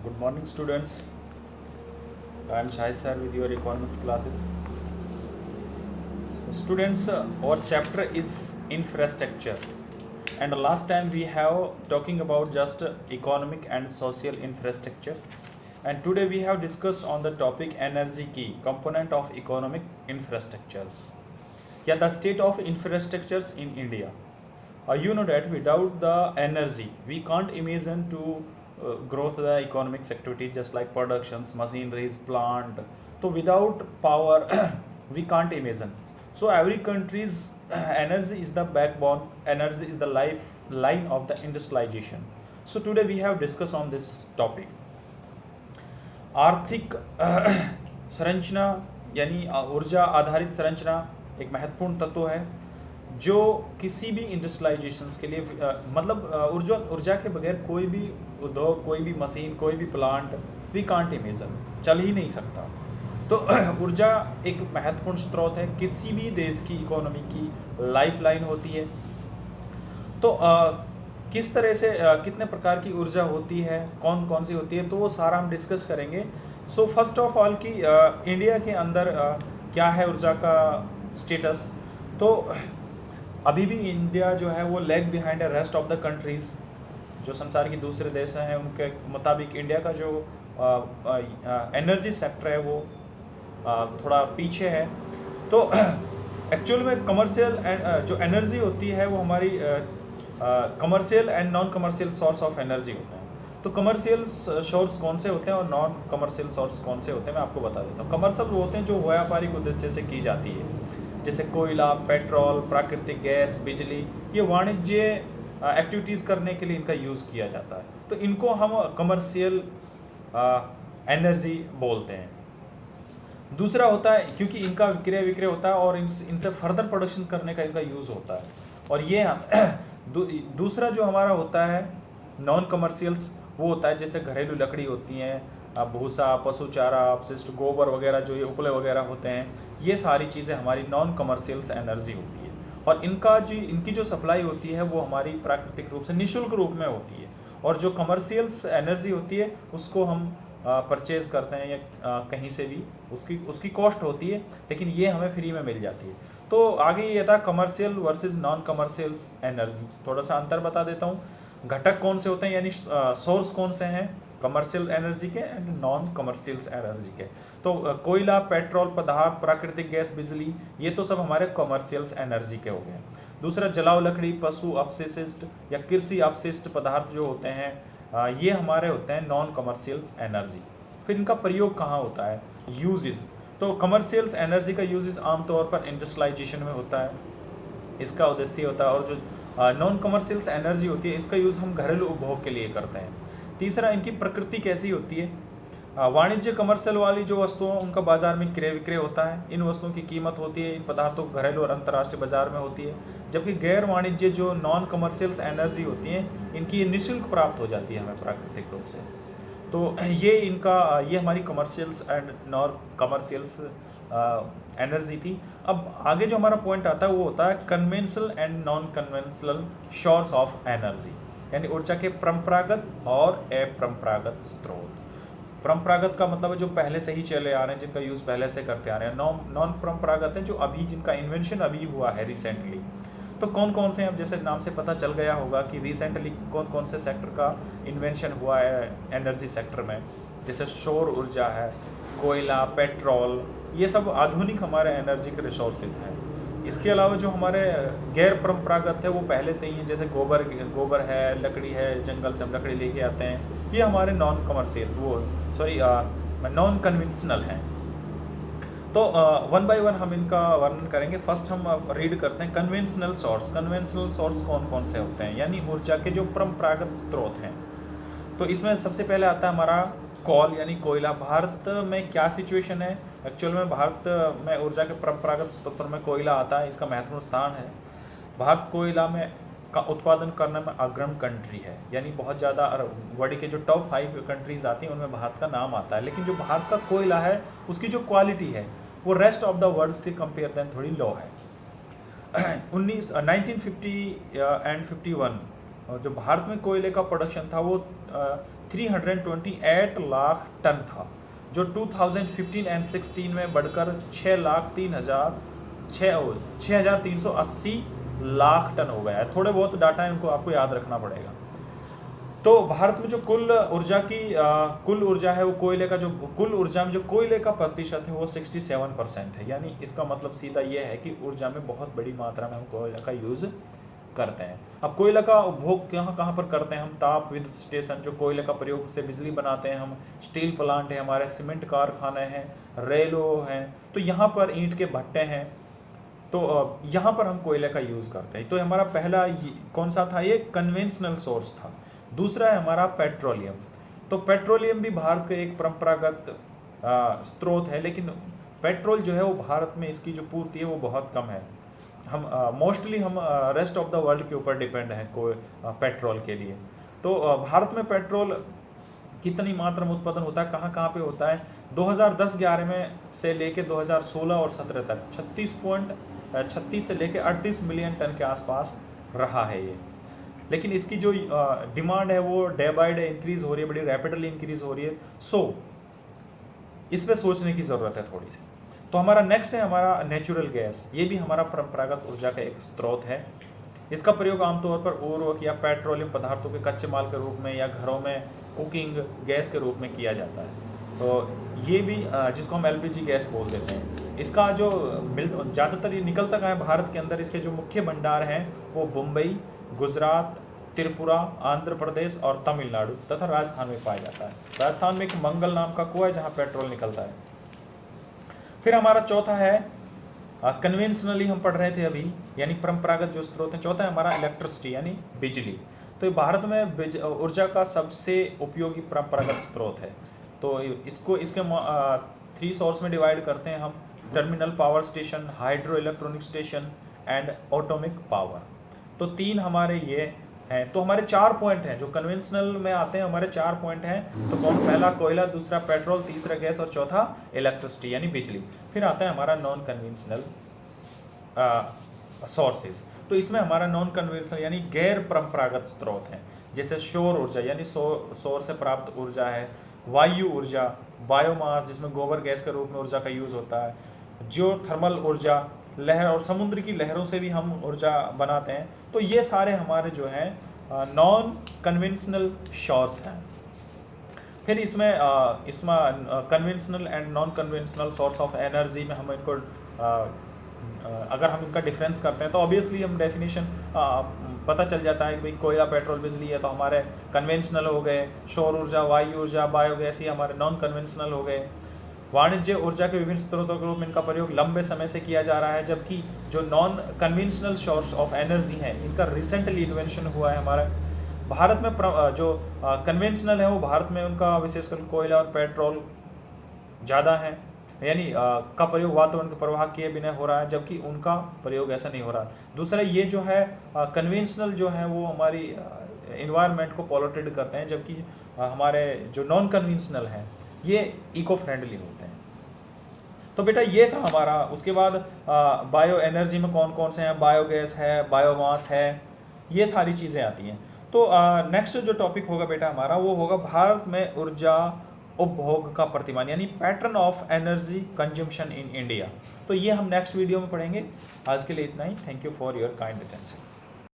Good morning, students. I am Shai sir with your economics classes. Students, our chapter is infrastructure, and last time we have talking about just economic and social infrastructure, and today we have discussed on the topic energy key component of economic infrastructures. Yeah, the state of infrastructures in India. You know that without the energy, we can't imagine to growth the economic activity just like productions, machineries, plant. So without power, we can't imagine. So every country's energy is the backbone. Energy is the lifeline of the industrialization. So today we have discussed on this topic. आर्थिक संरचना यानी ऊर्जा आधारित संरचना एक महत्वपूर्ण तत्व है जो किसी भी इंडस्ट्रियलाइजेशंस के लिए मतलब ऊर्जा के बगैर कोई भी उद्योग, कोई भी मशीन, कोई भी प्लांट वी कांट इमेजिन, चल ही नहीं सकता। तो ऊर्जा एक महत्वपूर्ण स्रोत है, किसी भी देश की इकोनॉमी की लाइफलाइन होती है। तो किस तरह से कितने प्रकार की ऊर्जा होती है, कौन कौन सी होती है, तो वो सारा हम डिस्कस करेंगे। सो फर्स्ट ऑफ ऑल कि इंडिया के अंदर क्या है ऊर्जा का स्टेटस। तो अभी भी इंडिया जो है वो लैग बिहाइंड है रेस्ट ऑफ द कंट्रीज़। जो संसार के दूसरे देश हैं उनके मुताबिक इंडिया का जो एनर्जी सेक्टर है वो थोड़ा पीछे है। तो एक्चुअल में कमर्शियल जो एनर्जी होती है वो हमारी commercial and non commercial source of energy होते हैं। तो कमर्शियल सोर्स कौन से होते हैं और नॉन कमर्शियल सोर्स कौन से होते हैं, मैं आपको बता देता हूँ। कमर्शियल वो होते हैं जो व्यापारिक उद्देश्य से की जाती है, जैसे कोयला, पेट्रोल, प्राकृतिक गैस, बिजली। ये वाणिज्य एक्टिविटीज़ करने के लिए इनका यूज़ किया जाता है, तो इनको हम कमर्शियल एनर्जी बोलते हैं। दूसरा होता है क्योंकि इनका विक्रय होता है और इनसे फर्दर प्रोडक्शन करने का इनका यूज़ होता है। और ये दूसरा जो हमारा होता है नॉन कमर्शियल्स, वो होता है जैसे घरेलू लकड़ी होती हैं, भूसा, पशु चारा, अपशिष्ट, गोबर वगैरह, जो ये उपले वगैरह होते हैं, ये सारी चीज़ें हमारी नॉन कमर्शियल्स एनर्जी होती है। और इनकी जो सप्लाई होती है वो हमारी प्राकृतिक रूप से निःशुल्क रूप में होती है। और जो कमर्शियल्स एनर्जी होती है उसको हम परचेज़ करते हैं या कहीं से भी उसकी कॉस्ट होती है, लेकिन ये हमें फ्री में मिल जाती है। तो आगे ये था commercial versus non commercials energy. थोड़ा सा अंतर बता देता हूँ। घटक कौन से होते हैं यानी सोर्स कौन से हैं कमर्शियल एनर्जी के एंड नॉन कमर्शियल्स एनर्जी के। तो कोयला, पेट्रोल पदार्थ, प्राकृतिक गैस, बिजली, ये तो सब हमारे कमर्शियल्स एनर्जी के हो गए। दूसरा जलाऊ लकड़ी, पशु अपशिष्ट या कृषि अपशिष्ट पदार्थ जो होते हैं ये हमारे होते हैं नॉन कमर्शियल्स एनर्जी। फिर इनका प्रयोग कहाँ होता है, यूजेस। तो कमर्शियल्स एनर्जी का यूजेस आमतौर पर इंडस्ट्रियलाइजेशन में होता है, इसका उद्देश्य होता है। और जो नॉन कमर्शियल्स एनर्जी होती है इसका यूज़ हम घरेलू उपभोग के लिए करते हैं। तीसरा, इनकी प्रकृति कैसी होती है। वाणिज्य कमर्शियल वाली जो वस्तुओं उनका बाजार में क्रय विक्रय होता है, इन वस्तुओं की कीमत होती है इन पदार्थों घरेलू और अंतर्राष्ट्रीय बाजार में होती है। जबकि गैर वाणिज्य जो नॉन कमर्शियल्स एनर्जी होती हैं इनकी निःशुल्क प्राप्त हो जाती है हमें प्राकृतिक रूप से। तो ये हमारी commercials and non commercials energy थी। अब आगे जो हमारा पॉइंट आता है वो होता है conventional and non conventional source of energy, यानी ऊर्जा के परंपरागत और अपरंपरागत स्रोत। परंपरागत का मतलब है जो पहले से ही चले आ रहे हैं, जिनका यूज़ पहले से करते आ रहे हैं। नॉन परंपरागत हैं जो अभी जिनका इन्वेंशन अभी हुआ है रिसेंटली। तो कौन कौन से हैं, अब जैसे नाम से पता चल गया होगा कि रिसेंटली कौन कौन से सेक्टर का इन्वेंशन हुआ है एनर्जी सेक्टर में, जैसे सौर ऊर्जा है, कोयला, पेट्रोल, ये सब आधुनिक हमारे एनर्जी के रिसोर्सेज हैं। इसके अलावा जो हमारे गैर परंपरागत है वो पहले से ही हैं, जैसे गोबर है, लकड़ी है, जंगल से हम लकड़ी लेके आते हैं, ये हमारे नॉन कन्वेंशनल हैं। तो वन बाय वन हम इनका वर्णन करेंगे। फर्स्ट हम रीड करते हैं कन्वेंशनल सोर्स। कन्वेंशनल सोर्स कौन कौन से होते हैं, यानी ऊर्जा के जो परंपरागत स्रोत हैं। तो इसमें सबसे पहले आता है हमारा कोल यानी कोयला। भारत में क्या सिचुएशन है, एक्चुअल में भारत में ऊर्जा के परंपरागत स्रोतों में कोयला आता है, इसका महत्वपूर्ण स्थान है। भारत कोयला में का उत्पादन करने में अग्रणी कंट्री है, यानी बहुत ज़्यादा वर्ल्ड के जो टॉप 5 कंट्रीज़ आती हैं उनमें भारत का नाम आता है। लेकिन जो भारत का कोयला है उसकी जो क्वालिटी है वो रेस्ट ऑफ द वर्ल्ड से कंपेयर देन थोड़ी लो है। 1950 एंड 51 जो भारत में कोयले का प्रोडक्शन था वो 328 लाख टन था, जो 2015 एंड 16 में बढ़कर 6,380 लाख टन हो गया है। थोड़े बहुत डाटा है, उनको आपको याद रखना पड़ेगा। तो भारत में जो कुल ऊर्जा है वो कोयले का, जो कुल ऊर्जा में जो कोयले का प्रतिशत है वो 67% है। यानी इसका मतलब सीधा ये है कि ऊर्जा में बहुत बड़ी मात्रा में हम कोयला का यूज़ करते हैं। अब कोयला का उपभोग कहाँ पर करते हैं हम? ताप विद्युत स्टेशन, जो कोयले का प्रयोग से बिजली बनाते हैं हम, स्टील प्लांट है हमारे, सीमेंट कारखाने हैं, रेलों हैं, तो यहाँ पर ईंट के भट्टे हैं, तो यहाँ पर हम कोयले का यूज़ करते हैं। तो हमारा पहला कौन सा था? ये कन्वेंशनल सोर्स था। दूसरा है हमारा पेट्रोलियम। तो पेट्रोलियम भी भारत का एक परंपरागत स्रोत है, लेकिन पेट्रोल जो है वो भारत में इसकी जो पूर्ति है वो बहुत कम है। हम मोस्टली हम रेस्ट ऑफ द वर्ल्ड के ऊपर डिपेंड है पेट्रोल के लिए। तो भारत में पेट्रोल कितनी मात्रा में उत्पादन होता है, कहाँ कहाँ पे होता है? 2010-11 में से लेके 2016 और 17 तक 36 से लेके 38 मिलियन टन के आसपास रहा है ये। लेकिन इसकी जो डिमांड है वो डे बाय डे इंक्रीज हो रही है, बड़ी रैपिडली इंक्रीज हो रही है। सो इस पे सोचने की ज़रूरत है थोड़ी सी। तो हमारा नेक्स्ट है हमारा नेचुरल गैस। ये भी हमारा परंपरागत ऊर्जा का एक स्रोत है। इसका प्रयोग आमतौर पर उर्वरक या पेट्रोलियम पदार्थों के कच्चे माल के रूप में या घरों में कुकिंग गैस के रूप में किया जाता है। तो ये भी जिसको हम एलपीजी गैस बोल देते हैं, इसका जो ज़्यादातर ये निकलता कहाँ है भारत के अंदर? इसके जो मुख्य भंडार हैं वो मुंबई, गुजरात, त्रिपुरा, आंध्र प्रदेश और तमिलनाडु तथा राजस्थान में पाया जाता है। राजस्थान में एक मंगल नाम का कुआं है जहाँ पेट्रोल निकलता है। फिर हमारा चौथा है कन्वेंशनली हम पढ़ रहे थे अभी, यानी परंपरागत जो स्रोत है। चौथा है हमारा इलेक्ट्रिसिटी यानी बिजली। तो भारत में ऊर्जा का सबसे उपयोगी परंपरागत स्रोत है। तो इसके 3 सोर्स में डिवाइड करते हैं हम: terminal power station, hydro electronic station and atomic power. तो 3 हमारे ये हैं। तो हमारे 4 पॉइंट हैं जो कन्वेंशनल में आते हैं, हमारे 4 पॉइंट हैं। तो कौन? पहला कोयला, दूसरा पेट्रोल, तीसरा गैस और चौथा इलेक्ट्रिसिटी यानी बिजली। फिर आता है हमारा नॉन कन्वेंशनल सोर्सेज। तो इसमें हमारा नॉन कन्वेंशनल यानी गैर परंपरागत स्रोत हैं, जैसे सौर ऊर्जा यानी सौर से प्राप्त ऊर्जा है, वायु ऊर्जा, बायोमास जिसमें गोबर गैस के रूप में ऊर्जा का यूज़ होता है, जियोथर्मल ऊर्जा, लहर और समुद्र की लहरों से भी हम ऊर्जा बनाते हैं। तो ये सारे हमारे जो हैं नॉन कन्वेंशनल सोर्स हैं। फिर इसमें conventional and non conventional source of energy में हम इनको अगर हम इनका डिफरेंस करते हैं तो ऑब्वियसली हम डेफिनेशन पता चल जाता है कि भाई कोयला, पेट्रोल, बिजली है तो हमारे कन्वेंशनल हो गए, सौर ऊर्जा, वायु ऊर्जा, बायोगैस ये हमारे नॉन कन्वेंशनल हो गए। वाणिज्य ऊर्जा के विभिन्न स्रोतों के रूप में इनका प्रयोग लंबे समय से किया जा रहा है, जबकि जो non conventional source of energy है इनका रिसेंटली इन्वेंशन हुआ है हमारा भारत में। जो कन्वेंशनल है वो भारत में उनका विशेषकर कोयला और पेट्रोल ज़्यादा है, यानी का प्रयोग वातावरण के प्रवाह किए बिना हो रहा है, जबकि उनका प्रयोग ऐसा नहीं हो रहा। दूसरा ये जो है कन्वेंशनल जो है वो हमारी इन्वायरमेंट को पॉल्यूटेड करते हैं, जबकि हमारे जो नॉन कन्वेंशनल हैं ये इको फ्रेंडली होते हैं। तो बेटा ये था हमारा। उसके बाद बायो एनर्जी में कौन कौन से हैं? बायोगैस है, बायोमास है, ये सारी चीज़ें आती हैं। तो नेक्स्ट जो टॉपिक होगा बेटा हमारा वो होगा भारत में ऊर्जा उपभोग का प्रतिमान यानी pattern of energy consumption in India. तो ये हम नेक्स्ट वीडियो में पढ़ेंगे। आज के लिए इतना ही। Thank you for your kind attention.